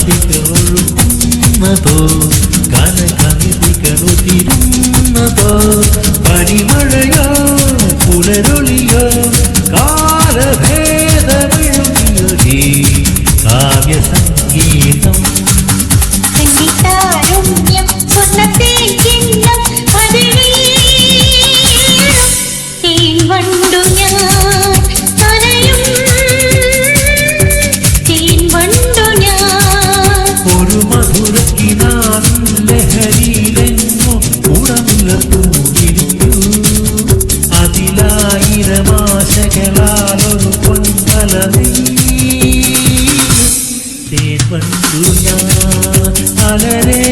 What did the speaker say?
കാന്തികളൊഴുകുന്നതോ കനകനിധികളുതിരുന്നതോ പനിമഴയോ പുലരൊളിയോ കാലഭേദമെഴുതിയൊരേ കാവ്യസംഗീതം ഒരു മധുരക്കിനാവിൻ ലഹരിയിലെങ്ങോ ഉടമുലത്തൂരിഞ്ഞു അതിലായിരമാശകളാലൊരു പൊൻപല തേൻ വണ്ടു ഞാൻ അലരേ